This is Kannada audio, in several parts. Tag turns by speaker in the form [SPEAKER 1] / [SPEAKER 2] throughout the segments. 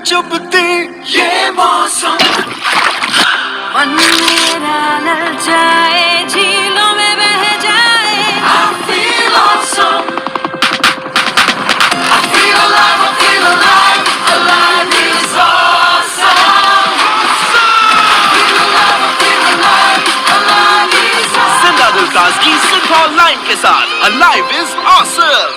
[SPEAKER 1] चुभती ये मौसम
[SPEAKER 2] मन मेरा ललचाए झीलों में बह जाए
[SPEAKER 1] I feel awesome I feel alive I feel alive alive is awesome feel alive I feel alive alive is awesome
[SPEAKER 3] जिंदा दिलताज की सिंथॉल लाइन के साथ अलाइव इज ऑसम।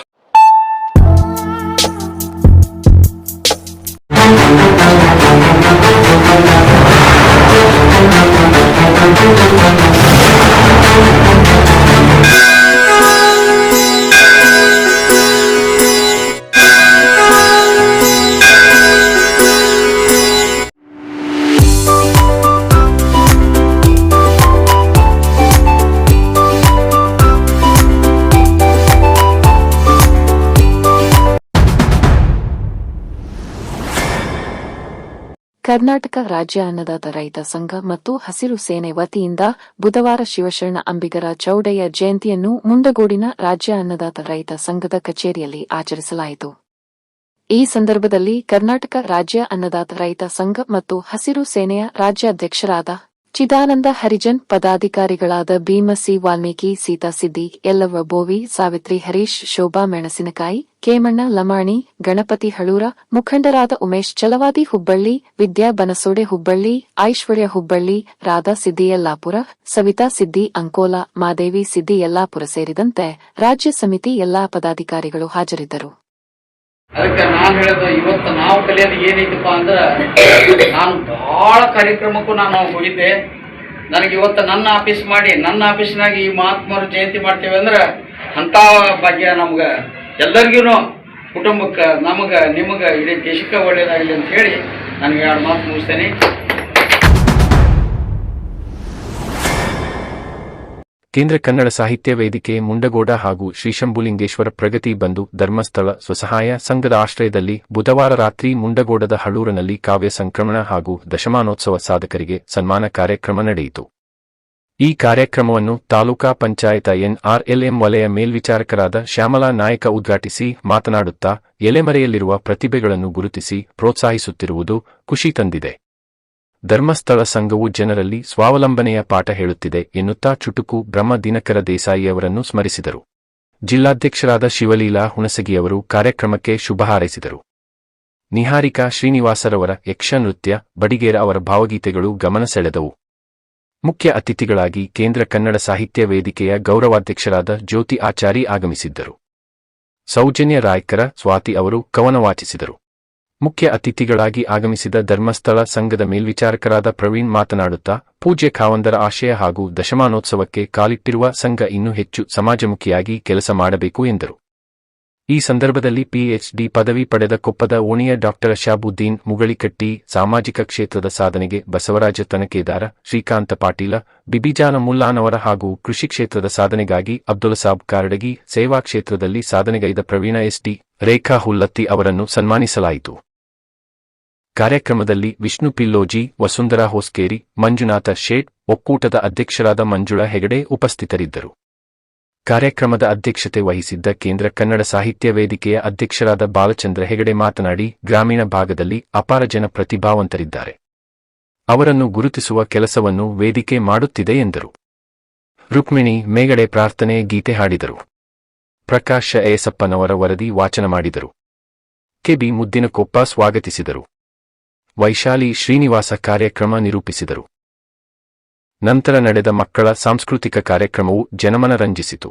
[SPEAKER 4] ಕರ್ನಾಟಕ ರಾಜ್ಯ ಅನ್ನದಾತ ರೈತ ಸಂಘ ಮತ್ತು ಹಸಿರು ಸೇನೆ ವತಿಯಿಂದ ಬುಧವಾರ ಶಿವಶರಣ ಅಂಬಿಗರ ಚೌಡಯ್ಯ ಜಯಂತಿಯನ್ನು ಮುಂಡಗೋಡಿನ ರಾಜ್ಯ ಅನ್ನದಾತ ರೈತ ಸಂಘದ ಕಚೇರಿಯಲ್ಲಿ ಆಚರಿಸಲಾಯಿತು. ಈ ಸಂದರ್ಭದಲ್ಲಿ ಕರ್ನಾಟಕ ರಾಜ್ಯ ಅನ್ನದಾತ ರೈತ ಸಂಘ ಮತ್ತು ಹಸಿರು ಸೇನೆಯ ರಾಜ್ಯಾಧ್ಯಕ್ಷರಾದ ಚಿದಾನಂದ ಹರಿಜನ್, ಪದಾಧಿಕಾರಿಗಳಾದ ಭೀಮಸಿ ವಾಲ್ಮೀಕಿ, ಸೀತಾ ಸಿದ್ದಿ, ಯಲ್ಲವ್ವ ಬೋವಿ, ಸಾವಿತ್ರಿ ಹರೀಶ್, ಶೋಭಾ ಮೆಣಸಿನಕಾಯಿ, ಕೇಮಣ್ಣ ಲಮಾಣಿ, ಗಣಪತಿ ಹಳೂರ, ಮುಖಂಡರಾದ ಉಮೇಶ್ ಚಲವಾದಿ ಹುಬ್ಬಳ್ಳಿ, ವಿದ್ಯಾ ಬನಸೋಡೆ ಹುಬ್ಬಳ್ಳಿ, ಐಶ್ವರ್ಯ ಹುಬ್ಬಳ್ಳಿ, ರಾಧಾ ಸಿದ್ದಿ ಯಲ್ಲಾಪುರ, ಸವಿತಾ ಸಿದ್ದಿ ಅಂಕೋಲಾ, ಮಾದೇವಿ ಸಿದ್ದಿ ಯಲ್ಲಾಪುರ ಸೇರಿದಂತೆ ರಾಜ್ಯ ಸಮಿತಿ ಎಲ್ಲಾ ಪದಾಧಿಕಾರಿಗಳು ಹಾಜರಿದ್ದರು.
[SPEAKER 5] ಅದಕ್ಕೆ ನಾನು ಹೇಳೋದು ಇವತ್ತು ನಾವು ಕಲಿಯೋದು ಏನೈತಪ್ಪ ಅಂದ್ರೆ ನಾನು ಬಹಳ ಕಾರ್ಯಕ್ರಮಕ್ಕೂ ನಾನು ಹೋಗಿದ್ದೆ. ನನಗೆ ಇವತ್ತು ನನ್ನ ಆಫೀಸ್ ಮಾಡಿ ನನ್ನ ಆಫೀಸ್ನಾಗ ಈ ಮಹಾತ್ಮರು ಜಯಂತಿ ಮಾಡ್ತೇವೆ ಅಂದ್ರೆ ಅಂಥ ಭಾಗ್ಯ ನಮ್ಗೆ ಎಲ್ಲರಿಗೂ ಕುಟುಂಬಕ್ಕೆ ನಮಗೆ ನಿಮಗೆ ಇಡೀ ದೇಶಕ್ಕೆ ಒಳ್ಳೆಯದಾಗಲಿ ಅಂತ ಹೇಳಿ ನನಗೆ ಎರಡು ಮಾತು ಮುಗಿಸ್ತೇನೆ.
[SPEAKER 6] ಕೇಂದ್ರ ಕನ್ನಡ ಸಾಹಿತ್ಯ ವೇದಿಕೆ ಮುಂಡಗೋಡ ಹಾಗೂ ಶ್ರೀಶಂಭುಲಿಂಗೇಶ್ವರ ಪ್ರಗತಿ ಬಂಧು ಧರ್ಮಸ್ಥಳ ಸ್ವಸಹಾಯ ಸಂಘದ ಆಶ್ರಯದಲ್ಲಿ ಬುಧವಾರ ರಾತ್ರಿ ಮುಂಡಗೋಡದ ಹಳೂರಿನಲ್ಲಿ ಕಾವ್ಯ ಸಂಕ್ರಮಣ ಹಾಗೂ ದಶಮಾನೋತ್ಸವ ಸಾಧಕರಿಗೆ ಸನ್ಮಾನ ಕಾರ್ಯಕ್ರಮ ನಡೆಯಿತು. ಈ ಕಾರ್ಯಕ್ರಮವನ್ನು ತಾಲೂಕಾ ಪಂಚಾಯತ NRLM ವಲಯ ಮೇಲ್ವಿಚಾರಕರಾದ ಶ್ಯಾಮಲಾ ನಾಯಕ ಉದ್ಘಾಟಿಸಿ ಮಾತನಾಡುತ್ತಾ, ಎಲೆಮರೆಯಲ್ಲಿರುವ ಪ್ರತಿಭೆಗಳನ್ನು ಗುರುತಿಸಿ ಪ್ರೋತ್ಸಾಹಿಸುತ್ತಿರುವುದು ಖುಷಿ ತಂದಿದೆ. ಧರ್ಮಸ್ಥಳ ಸಂಘವು ಜನರಲ್ಲಿ ಸ್ವಾವಲಂಬನೆಯ ಪಾಠ ಹೇಳುತ್ತಿದೆ ಎನ್ನುತ್ತಾ ಚುಟುಕು ಬ್ರಹ್ಮ ದಿನಕರ ದೇಸಾಯಿಯವರನ್ನು ಸ್ಮರಿಸಿದರು. ಜಿಲ್ಲಾಧ್ಯಕ್ಷರಾದ ಶಿವಲೀಲಾ ಹುಣಸಗಿಯವರು ಕಾರ್ಯಕ್ರಮಕ್ಕೆ ಶುಭ ಹಾರೈಸಿದರು. ನಿಹಾರಿಕಾ ಶ್ರೀನಿವಾಸರವರ ಯಕ್ಷ ನೃತ್ಯ, ಬಡಿಗೇರ ಅವರ ಭಾವಗೀತೆಗಳು ಗಮನ ಸೆಳೆದವು. ಮುಖ್ಯ ಅತಿಥಿಗಳಾಗಿ ಕೇಂದ್ರ ಕನ್ನಡ ಸಾಹಿತ್ಯ ವೇದಿಕೆಯ ಗೌರವಾಧ್ಯಕ್ಷರಾದ ಜ್ಯೋತಿ ಆಚಾರಿ ಆಗಮಿಸಿದ್ದರು. ಸೌಜನ್ಯ ರಾಯ್ಕರ, ಸ್ವಾತಿ ಅವರು ಕವನ ವಾಚಿಸಿದರು. ಮುಖ್ಯ ಅತಿಥಿಗಳಾಗಿ ಆಗಮಿಸಿದ ಧರ್ಮಸ್ಥಳ ಸಂಘದ ಮೇಲ್ವಿಚಾರಕರಾದ ಪ್ರವೀಣ್ ಮಾತನಾಡುತ್ತಾ, ಪೂಜ್ಯ ಖಾವಂದರ ಆಶಯ ಹಾಗೂ ದಶಮಾನೋತ್ಸವಕ್ಕೆ ಕಾಲಿಟ್ಟಿರುವ ಸಂಘ ಇನ್ನೂ ಹೆಚ್ಚು ಸಮಾಜಮುಖಿಯಾಗಿ ಕೆಲಸ ಮಾಡಬೇಕು ಎಂದರು. ಈ ಸಂದರ್ಭದಲ್ಲಿ PhD ಪದವಿ ಪಡೆದ ಕೊಪ್ಪದ ಓಣಿಯ ಡಾ ಶಾಬುದ್ದೀನ್ ಮುಗಳಿಕಟ್ಟಿ, ಸಾಮಾಜಿಕ ಕ್ಷೇತ್ರದ ಸಾಧನೆಗೆ ಬಸವರಾಜ ತನಕೇದಾರ, ಶ್ರೀಕಾಂತ ಪಾಟೀಲ, ಬಿಬಿಜಾನ ಮುಲ್ಲಾನವರ ಹಾಗೂ ಕೃಷಿ ಕ್ಷೇತ್ರದ ಸಾಧನೆಗಾಗಿ ಅಬ್ದುಲ್ಸಾಬ್ ಕಾರಡಗಿ, ಸೇವಾ ಕ್ಷೇತ್ರದಲ್ಲಿ ಸಾಧನೆಗೈದ ಪ್ರವೀಣ SD, ರೇಖಾ ಹುಲ್ಲತ್ತಿ ಅವರನ್ನು ಸನ್ಮಾನಿಸಲಾಯಿತು. ಕಾರ್ಯಕ್ರಮದಲ್ಲಿ ವಿಷ್ಣು ಪಿಲ್ಲೋಜಿ, ವಸುಂಧರಾ ಹೊಸ್ಕೇರಿ, ಮಂಜುನಾಥ ಶೇಟ್, ಒಕ್ಕೂಟದ ಅಧ್ಯಕ್ಷರಾದ ಮಂಜುಳಾ ಹೆಗಡೆ ಉಪಸ್ಥಿತರಿದ್ದರು. ಕಾರ್ಯಕ್ರಮದ ಅಧ್ಯಕ್ಷತೆ ವಹಿಸಿದ್ದ ಕೇಂದ್ರ ಕನ್ನಡ ಸಾಹಿತ್ಯ ವೇದಿಕೆಯ ಅಧ್ಯಕ್ಷರಾದ ಬಾಲಚಂದ್ರ ಹೆಗಡೆ ಮಾತನಾಡಿ, ಗ್ರಾಮೀಣ ಭಾಗದಲ್ಲಿ ಅಪಾರ ಜನ ಪ್ರತಿಭಾವಂತರಿದ್ದಾರೆ. ಅವರನ್ನು ಗುರುತಿಸುವ ಕೆಲಸವನ್ನು ವೇದಿಕೆ ಮಾಡುತ್ತಿದೆ ಎಂದರು. ರುಕ್ಮಿಣಿ ಮೇಗಡೆ ಪ್ರಾರ್ಥನೆ ಗೀತೆ ಹಾಡಿದರು. ಪ್ರಕಾಶ ಏಸಪ್ಪನವರ ವರದಿ ವಾಚನ ಮಾಡಿದರು. ಕೆಬಿ ಮುದ್ದಿನಕೊಪ್ಪ ಸ್ವಾಗತಿಸಿದರು. ವೈಶಾಲಿ ಶ್ರೀನಿವಾಸ ಕಾರ್ಯಕ್ರಮ ನಿರೂಪಿಸಿದರು. ನಂತರ ನಡೆದ ಮಕ್ಕಳ ಸಾಂಸ್ಕೃತಿಕ ಕಾರ್ಯಕ್ರಮವು ಜನಮನ ರಂಜಿಸಿತು.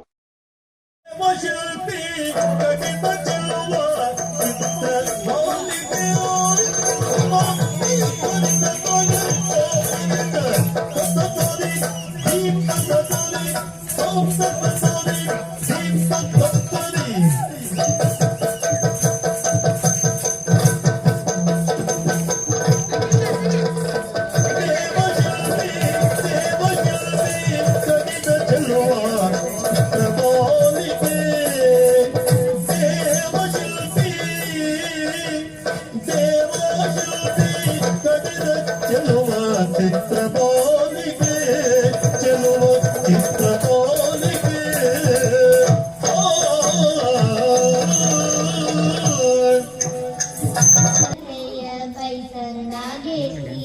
[SPEAKER 7] ರೈತನಾಗೇತಿ.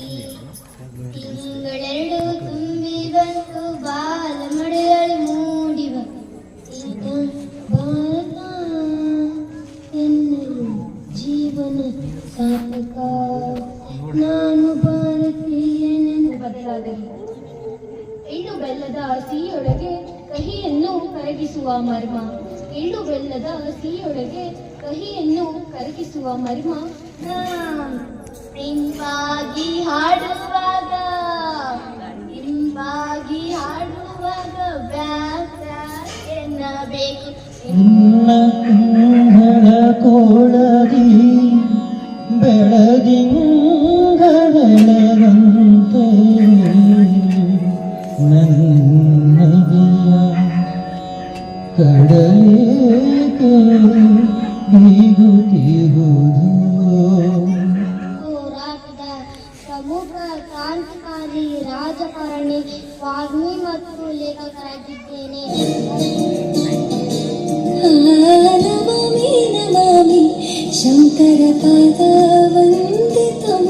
[SPEAKER 7] ತಿಂಗಳೆರಡು ತುಂಬಿ ಬಂತು, ಬಾಲ ಮಳೆಗಳು ಮೂಡಿ ಬಂತು. ಭಾರತ ಎನ್ನಲು ಜೀವನ ಸಾರ್ಥಕ, ನಾನು ಭಾರತೀಯನೆಂದು ಬದಲಾಗಲಿ. ಎಳ್ಳು ಬೆಲ್ಲದ ಸಿಹಿಯೊಳಗೆ ಕಹಿಯನ್ನು ಕರಗಿಸುವ ಮರ್ಮ, ಎಳ್ಳು ಬೆಲ್ಲದ ಸಿಹಿಯೊಳಗೆ ಕಹಿಯನ್ನು ಕರಗಿಸುವ ಮರ್ಮ. ಇಂಪಾಗಿ ಹಾಡುವಾಗ, ಇಂಪಾಗಿ ಹಾಡುವಾಗ ಬ್ಯಾಕ್ ಎನ್ನಬೇಕು.
[SPEAKER 8] ಕನ್ನಡ ಕೋಳದಿ ಬೆಳದಿಂಗ ಬೆಳಗಂತೆ ನನ್ನದಿಯ ಕಡಲೇಕೆ ಬೀಗುತ್ತಿರುವುದು.
[SPEAKER 7] ಹೋರಾಟದ ಪ್ರಮುಖ ಕ್ರಾಂತಿಕಾರಿ ರಾಜಕಾರಣಿ, ವಾಗ್ಮಿ ಮತ್ತು ಲೇಖಕರಾಗಿದ್ದೇನೆ.
[SPEAKER 2] ನಮಾಮಿ ನಮಾಮಿ ಶಂಕರ ಪಾದ ವಂದಿತಂ.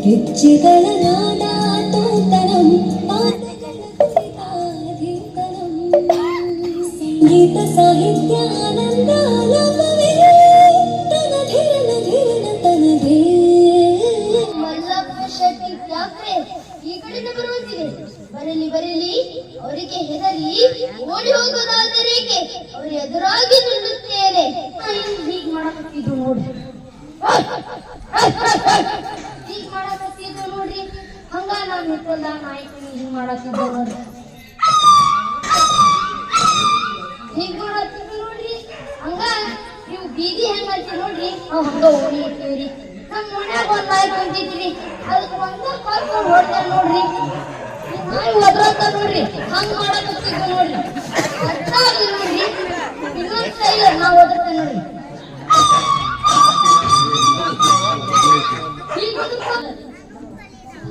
[SPEAKER 2] ಗೆಜ್ಜೆಗಳ ನಾದಾತೋತರಂ, ಪಾದಗಳ ಕುರಿತಾಧೀತನಂ. ಸಂಗೀತ ಸಾಹಿತ್ಯ ಆನಂದ ಆಲಾಪವೇ ತನಧಿರಣ ಧಿರಣ ತನದೇ.
[SPEAKER 7] ಮಲ್ಲಪ್ಪ ಶೆಟ್ಟಿ ಯಾಕ್ರೆ ಈ ಕಡೆಯಿಂದ ಬರುವಂತಿದೆ. ಬರಲಿ ಬರಲಿ, ಅವರಿಗೆ ಹೆದರಿ ಓಡಿ ಹೋಗೋದಾದರೇಕೆ, ಅವರು ಎದುರಾಗಿ ನಿಲ್ಲುತ್ತೇನೆ. ಹೀಗೆ ಮಾಡಕತ್ತಿದ್ದು ನೋಡಿ, ಹೀಗೆ ಮಾಡಕತ್ತಿದ್ದು ನೋಡ್ರಿ. ಹಂಗ ನಾವು ಮಿತ್ರದ ನಾಯಕನಿಗೆ ಹೀಗೆ ಮಾಡತ್ತಿದ್ದ ನೋಡ್ರಿ, ಹೀಗೆ ಮಾಡತ್ತಿದ್ದು ನೋಡ್ರಿ. ಹಂಗ ನೀವು ಬೀದಿ ಹೆಂಗ್ ಮಾಡ್ತೀವಿ ನೋಡ್ರಿ, ನಾವು ಹಂಗ ಓಡಿ ಇರ್ತೀವ್ರಿ. ನಮ್ಮ ಮನ್ಯಾಗ ಒಂದ್ ನಾಯಿ ಕುಂತಿದ್ರಿ, ಅದಕ್ಕೆ ಒಂದ ಕರ್ಕೊಂಡು ಹೊಡ್ತಾರ ನೋಡ್ರಿ. ನಾಯಿ ಒದ್ರಂತ ನೋಡ್ರಿ, ಹಂಗ ಮಾಡಕತ್ತಿದ್ದ ನೋಡ್ರಿ. ಅರ್ಥ ಆಗ್ಲಿ ನೋಡ್ರಿ, ಇನ್ನೊಂದ್ ಸ್ಟೈಲ್ ನಾವು ಓದಿರ್ತೇವೆ ನೋಡ್ರಿ.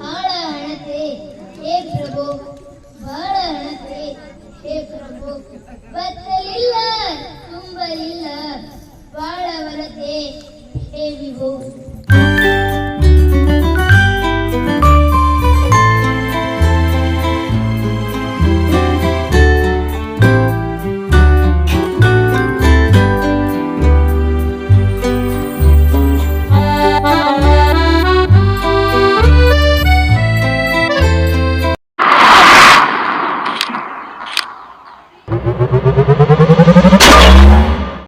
[SPEAKER 7] ಬಹಳ ಹಣತೆ ಹೇ ಪ್ರಭು, ಬಹಳ ಹಣತೆ ಹೇ ಪ್ರಭು. ಬತ್ತಲಿಲ್ಲ ತುಂಬಲಿಲ್ಲ, ಬಾಳ ವರತೆ ಹೇ ವಿಭು.